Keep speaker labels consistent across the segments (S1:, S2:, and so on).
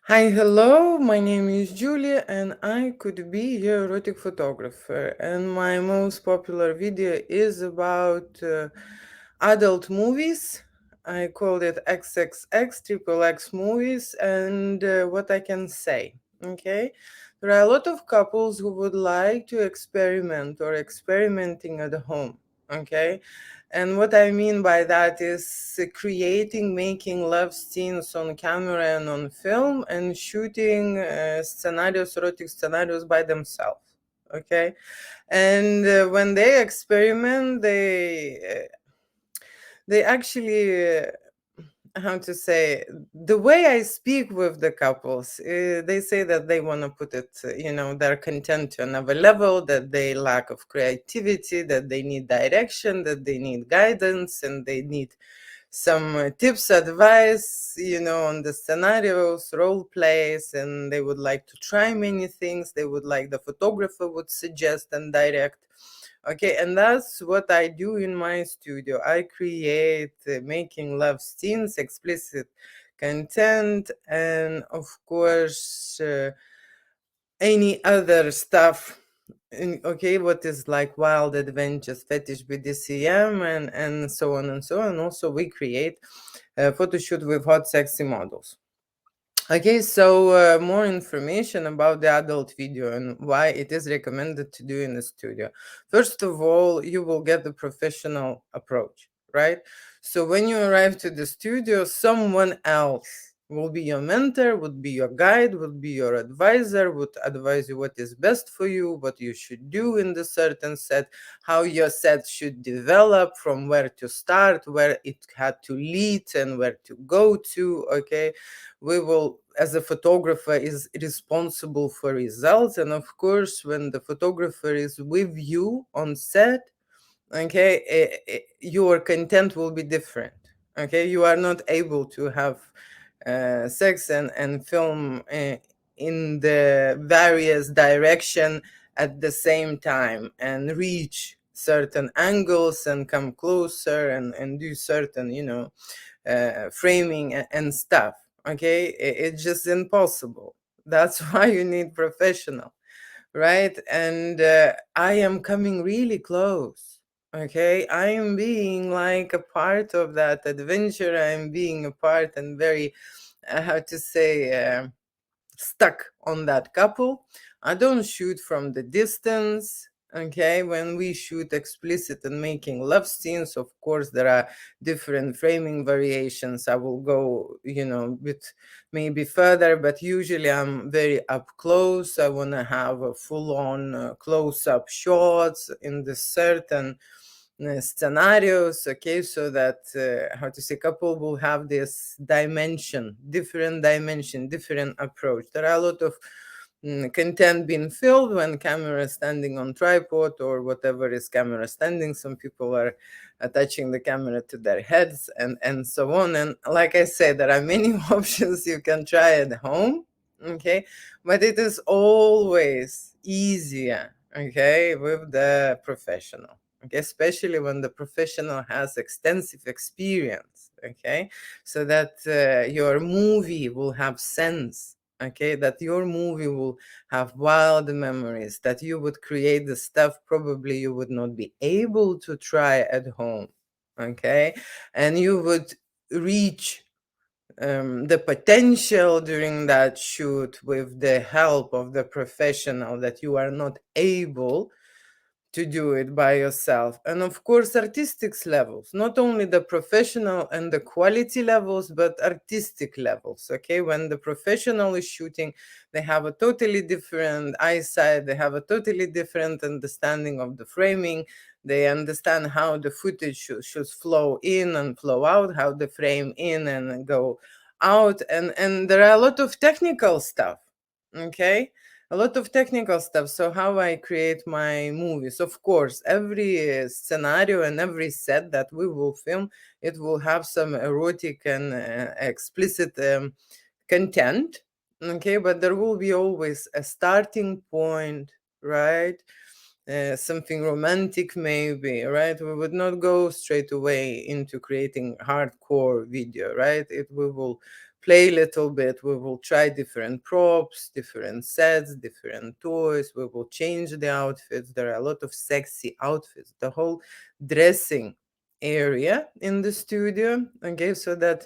S1: Hi, hello. My name is Julia, and I could be your erotic photographer. And my most popular video is about adult movies. I called it XXX Triple X movies, and what I can say. Okay, there are a lot of couples who would like to experiment or experimenting at home. Okay, and what I mean by that is creating, making love scenes on camera and on film and shooting scenarios, erotic scenarios by themselves. Okay. And when they experiment, they actually how to say, the way I speak with the couples, they say that they want to put it, their content to another level, that they lack of creativity, that they need direction, that they need guidance, and they need some tips, advice, on the scenarios, role plays, and they would like to try many things. They would like the photographer would suggest and direct. Okay, and that's what I do in my studio. I create making love scenes, explicit content, and of course, any other stuff. Okay, what is like wild adventures, fetish BDCM, and so on and so on. Also, we create a photo shoot with hot, sexy models. Okay, so more information about the adult video and why it is recommended to do in the studio. First of all, you will get the professional approach, right? So when you arrive to the studio, someone else will be your mentor, would be your guide, would be your advisor, would advise you what is best for you, what you should do in the certain set, how your set should develop, from where to start, where it had to lead, and where to go to. Okay, we will, as a photographer, is responsible for results, and of course when the photographer is with you on set, okay, your content will be different. Okay, you are not able to have sex and film in the various direction at the same time, and reach certain angles and come closer and do certain, framing and stuff. Okay, it's just impossible. That's why you need professional, right? And I am coming really close. Okay, I am being like a part of that adventure. I am being a part and very, how to say, stuck on that couple. I don't shoot from the distance. Okay, when we shoot explicit and making love scenes, of course, there are different framing variations. I will go, bit maybe further, but usually I'm very up close. I want to have a full on close up shots in the certain scenarios. Okay, so that how to say, couple will have this dimension, different approach. There are a lot of content being filled when camera is standing on tripod or whatever is camera standing. Some people are attaching the camera to their heads and so on. And like I said, there are many options you can try at home. Okay, but it is always easier, okay, with the professional. Okay, especially when the professional has extensive experience. Okay, so that your movie will have sense. Okay, that your movie will have wild memories, that you would create the stuff probably you would not be able to try at home. Okay, and you would reach the potential during that shoot with the help of the professional that you are not able to do it by yourself. And of course, artistic levels, not only the professional and the quality levels, but artistic levels. Okay, when the professional is shooting, they have a totally different eyesight, they have a totally different understanding of the framing. They understand how the footage should flow in and flow out, how the frame in and go out. And there are a lot of technical stuff. Okay, a lot of technical stuff. So how I create my movies, of course, every scenario and every set that we will film, it will have some erotic and explicit content. Okay, but there will be always a starting point, right? Something romantic maybe, right? We would not go straight away into creating hardcore video, right? It we will play a little bit. We will try different props, different sets, different toys. We will change the outfits. There are a lot of sexy outfits. The whole dressing area in the studio, okay, so that,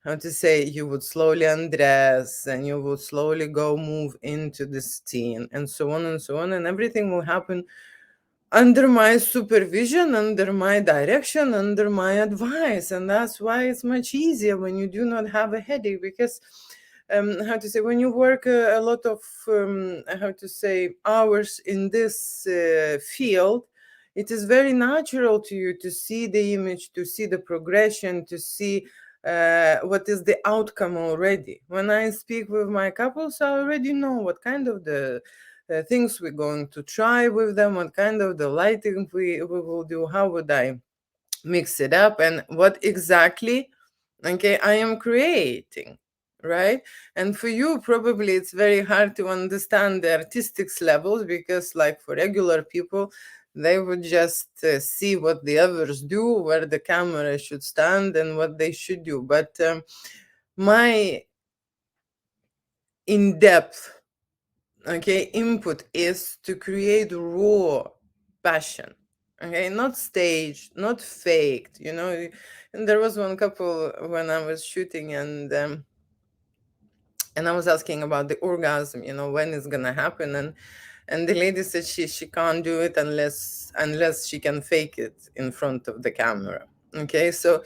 S1: how to say, you would slowly undress and you would slowly go move into the scene, and so on and so on, and everything will happen under my supervision, under my direction, under my advice. And that's why it's much easier when you do not have a headache, because how to say, when you work a lot of how to say, hours in this field, it is very natural to you to see the image, to see the progression, to see what is the outcome already. When I speak with my couples, I already know what kind of the things we're going to try with them, what kind of the lighting we will do, how would I mix it up, and what exactly, okay, I am creating, right? And for you, probably it's very hard to understand the artistic levels, because like for regular people, they would just see what the others do, where the camera should stand and what they should do. But my in-depth, okay, input is to create raw passion, okay, not staged, not faked, you know. And there was one couple when I was shooting, and I was asking about the orgasm, you know, when it's gonna happen, and the lady said she can't do it unless she can fake it in front of the camera. Okay, so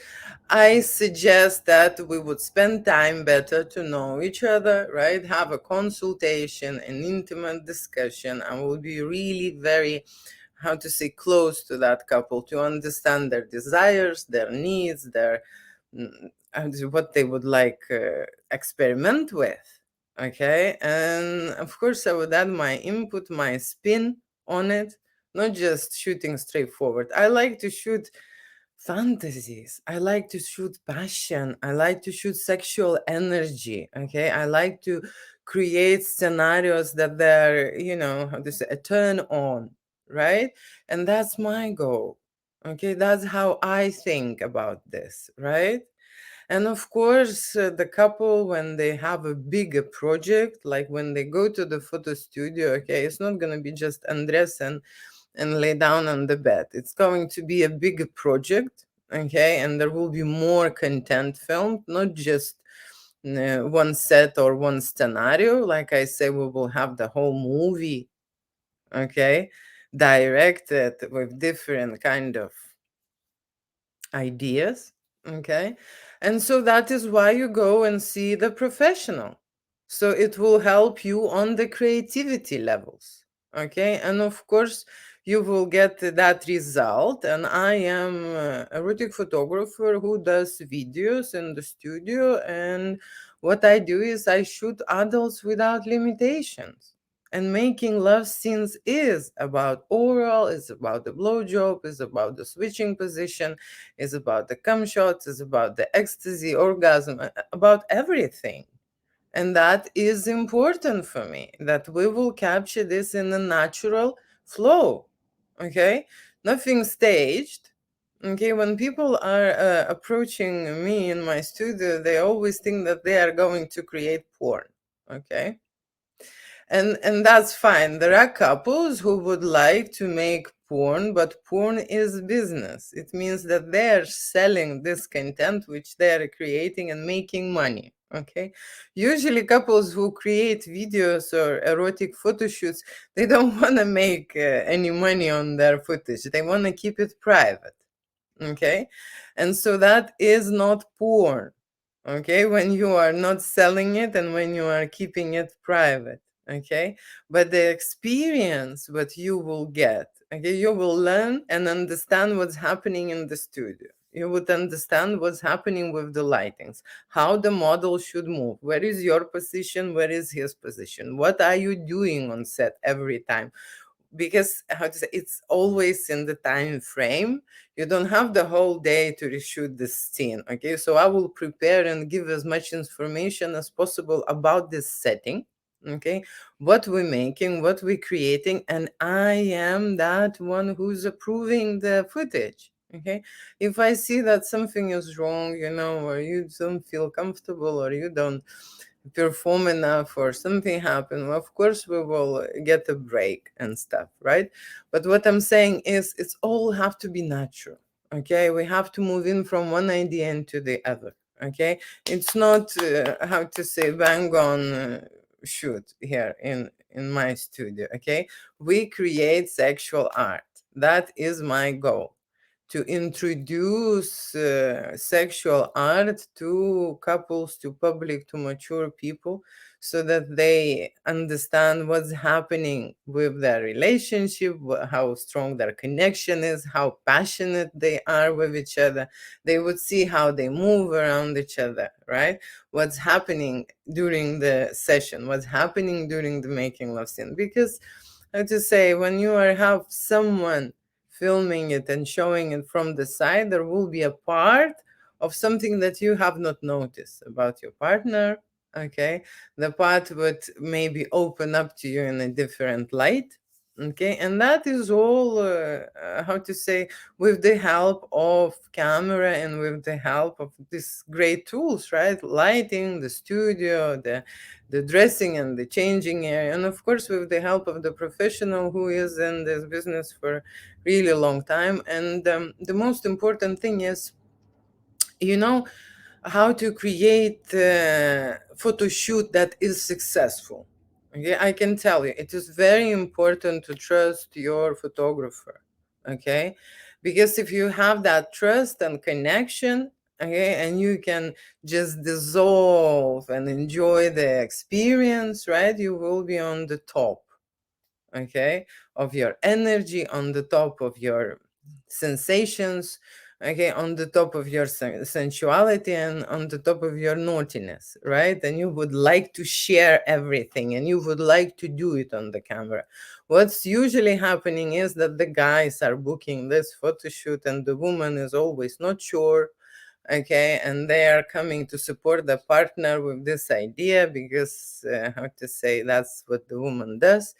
S1: I suggest that we would spend time better to know each other, right? Have a consultation, an intimate discussion, and we'll be really very, how to say, close to that couple to understand their desires, their needs, their what they would like experiment with. Okay, and of course I would add my input, my spin on it, not just shooting straightforward. I like to shoot fantasies, I like to shoot passion, I like to shoot sexual energy. Okay, I like to create scenarios that they're, you know, how to say, a turn on, right? And that's my goal. Okay, that's how I think about this, right? And of course, the couple, when they have a bigger project, like when they go to the photo studio, okay, it's not going to be just undress and lay down on the bed. It's going to be a bigger project, okay, and there will be more content filmed, not just one set or one scenario. Like I say, we will have the whole movie, okay, directed with different kind of ideas. Okay, and so that is why you go and see the professional, so it will help you on the creativity levels. Okay, and of course you will get that result. And I am a erotic photographer who does videos in the studio, and what I do is I shoot adults without limitations. And making love scenes is about oral, is about the blowjob, is about the switching position, is about the cum shots, is about the ecstasy, orgasm, about everything. And that is important for me, that we will capture this in a natural flow. Okay? Nothing staged. Okay, when people are approaching me in my studio, they always think that they are going to create porn. Okay, and that's fine. There are couples who would like to make porn, but porn is business. It means that they're selling this content which they're creating and making money. Okay, usually couples who create videos or erotic photo shoots, they don't want to make any money on their footage. They want to keep it private. Okay, and so that is not porn. Okay, when you are not selling it and when you are keeping it private. Okay, but the experience what you will get, okay, you will learn and understand what's happening in the studio. You would understand what's happening with the lightings, how the model should move, where is your position, where is his position, what are you doing on set every time. Because, how to say, it's always in the time frame. You don't have the whole day to reshoot the scene. Okay, so I will prepare and give as much information as possible about this setting. Okay, what we're making, what we're creating, and I am that one who's approving the footage. Okay, if I see that something is wrong, or you don't feel comfortable, or you don't perform enough, or something happen, well, of course we will get a break and stuff, right? But what I'm saying is, it's all have to be natural. Okay, we have to move in from one idea into the other. Okay, it's not how to say bang on shoot here in my studio. Okay, we create sexual art. That is my goal, to introduce sexual art to couples, to public, to mature people, so that they understand what's happening with their relationship, how strong their connection is, how passionate they are with each other. They would see how they move around each other, right? What's happening during the session, what's happening during the making love scene. Because, how to say, when you have someone filming it and showing it from the side, there will be a part of something that you have not noticed about your partner. Okay, the part would maybe open up to you in a different light. Okay, and that is all how to say, with the help of camera and with the help of these great tools, right? Lighting, the studio, the dressing and the changing area, and of course with the help of the professional who is in this business for really long time. And the most important thing is, you know how to create a photo shoot that is successful. Okay, I can tell you, it is very important to trust your photographer. Okay, because if you have that trust and connection, okay, and you can just dissolve and enjoy the experience, right, you will be on the top, okay, of your energy, on the top of your sensations, okay, on the top of your sensuality, and on the top of your naughtiness, right? And you would like to share everything, and you would like to do it on the camera. What's usually happening is that the guys are booking this photo shoot and the woman is always not sure. Okay, and they are coming to support the partner with this idea because how to say, that's what the woman does.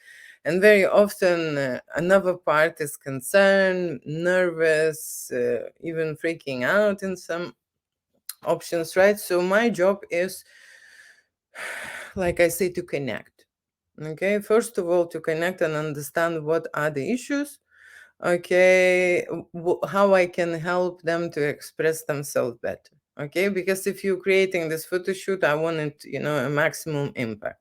S1: And very often another part is concerned, nervous, even freaking out in some options, right? So my job is, like I say, to connect. Okay, first of all, to connect and understand what are the issues. Okay, how I can help them to express themselves better. Okay, because if you're creating this photo shoot, I want it, a maximum impact.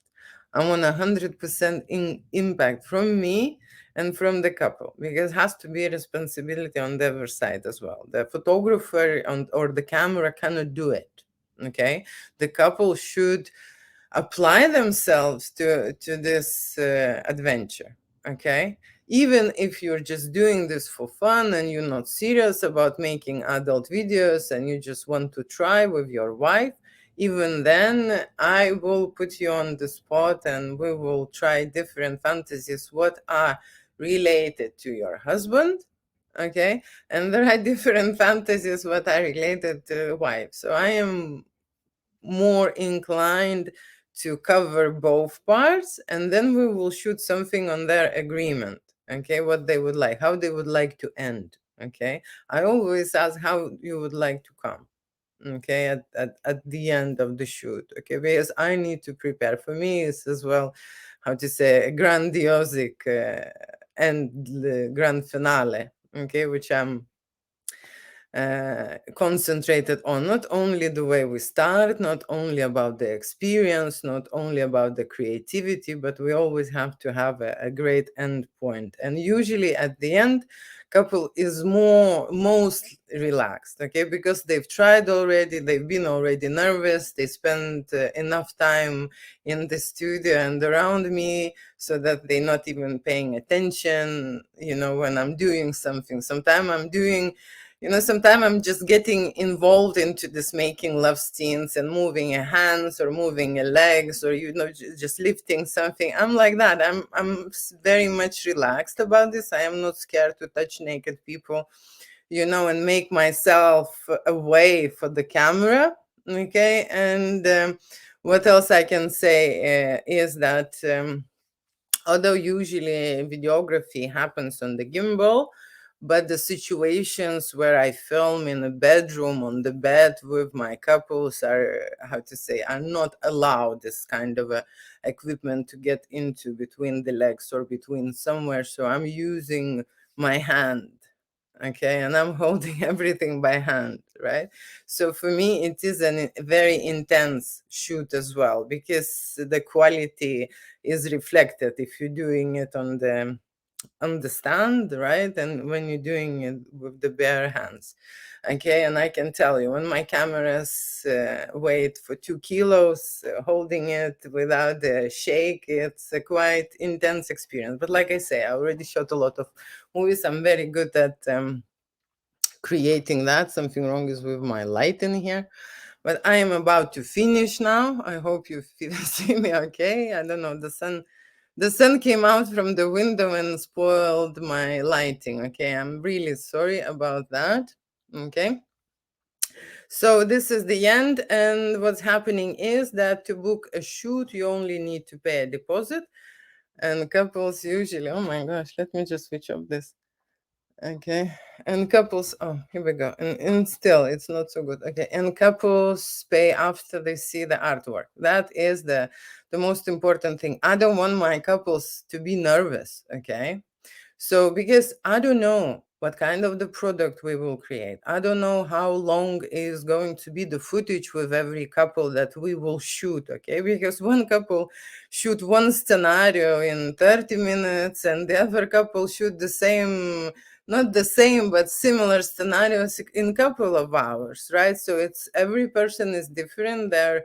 S1: I want 100% impact from me and from the couple, because it has to be a responsibility on the other side as well. The photographer or the camera cannot do it. Okay, the couple should apply themselves to this adventure. Okay, even if you're just doing this for fun and you're not serious about making adult videos and you just want to try with your wife, even then I will put you on the spot and we will try different fantasies what are related to your husband. Okay, and there are different fantasies what are related to wife. So I am more inclined to cover both parts, and then we will shoot something on their agreement. Okay, what they would like, how they would like to end. Okay, I always ask how you would like to come. Okay, at the end of the shoot. Okay, because I need to prepare. For me, it's as well, how to say, a grandiosic and the grand finale. Okay, which I'm concentrated on, not only the way we start, not only about the experience, not only about the creativity, but we always have to have a great end point. And usually at the end, couple is most relaxed, okay, because they've tried already, they've been already nervous, they spent enough time in the studio and around me, so that they're not even paying attention, when I'm doing something. Sometimes I'm just getting involved into this making love scenes and moving a hands or moving a legs, or just lifting something. I'm like that. I'm very much relaxed about this. I am not scared to touch naked people, and make myself away for the camera. Okay, and what else I can say is that although usually videography happens on the gimbal, but the situations where I film in a bedroom on the bed with my couples are, how to say, are not allowed this kind of a equipment to get into between the legs or between somewhere. So I'm using my hand, okay, and I'm holding everything by hand, right? So for me it is a very intense shoot as well, because the quality is reflected if you're doing it on the stand, right? And when you're doing it with the bare hands, okay. And I can tell you, when my cameras weighed for 2 kilos, holding it without a shake, it's a quite intense experience. But like I say, I already shot a lot of movies. I'm very good at creating that. Something wrong is with my light in here, but I am about to finish now. I hope you see me okay. I don't know, the sun came out from the window and spoiled my lighting. Okay, I'm really sorry about that. Okay, so this is the end, and what's happening is that to book a shoot you only need to pay a deposit, and couples usually, oh my gosh, let me just switch off this. Okay. And couples, oh, here we go. And still, it's not so good. Okay. And couples pay after they see the artwork. That is the most important thing. I don't want my couples to be nervous. Okay. So, because I don't know what kind of the product we will create. I don't know how long is going to be the footage with every couple that we will shoot, okay? Because one couple shoot one scenario in 30 minutes and the other couple shoot the same, not the same, but similar scenarios in couple of hours, right? So it's every person is different. Their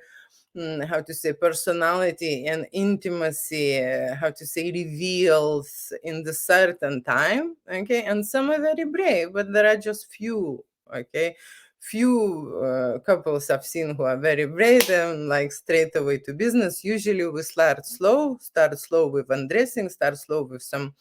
S1: how to say, personality and intimacy, how to say, reveals in the certain time, okay. And some are very brave, but there are just few, okay, few couples I've seen who are very brave and like straight away to business. Usually we start slow with undressing, start slow with some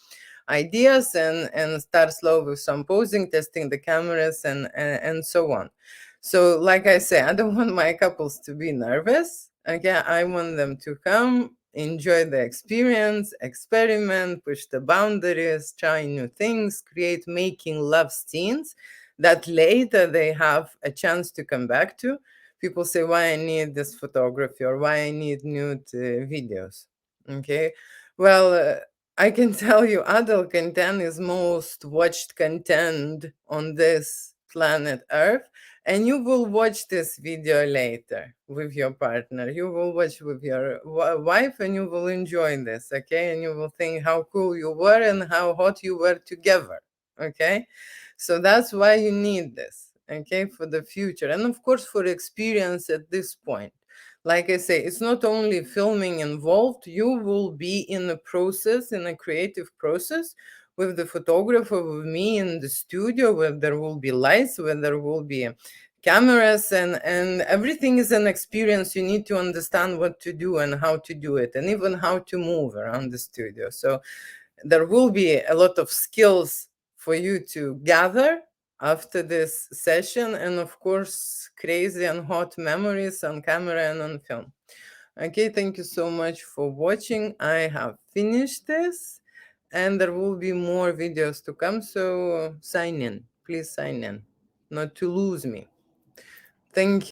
S1: ideas, and start slow with some posing, testing the cameras, and so on. So, like I say, I don't want my couples to be nervous. Okay, I want them to come, enjoy the experience, experiment, push the boundaries, try new things, create making love scenes that later they have a chance to come back to. People say, why I need this photography or why I need nude videos. Okay, well, I can tell you, adult content is most watched content on this planet Earth, and you will watch this video later with your partner. You will watch with your wife, and you will enjoy this, okay? And you will think how cool you were and how hot you were together, okay? So that's why you need this, okay, for the future, and of course for experience at this point. Like I say, it's not only filming involved, you will be in a process, in a creative process with the photographer, with me in the studio, where there will be lights, where there will be cameras, and everything is an experience. You need to understand what to do and how to do it, and even how to move around the studio. So there will be a lot of skills for you to gather after this session, and of course crazy and hot memories on camera and on film. Okay, thank you so much for watching. I have finished this, and there will be more videos to come, so sign in, please sign in, not to lose me. Thank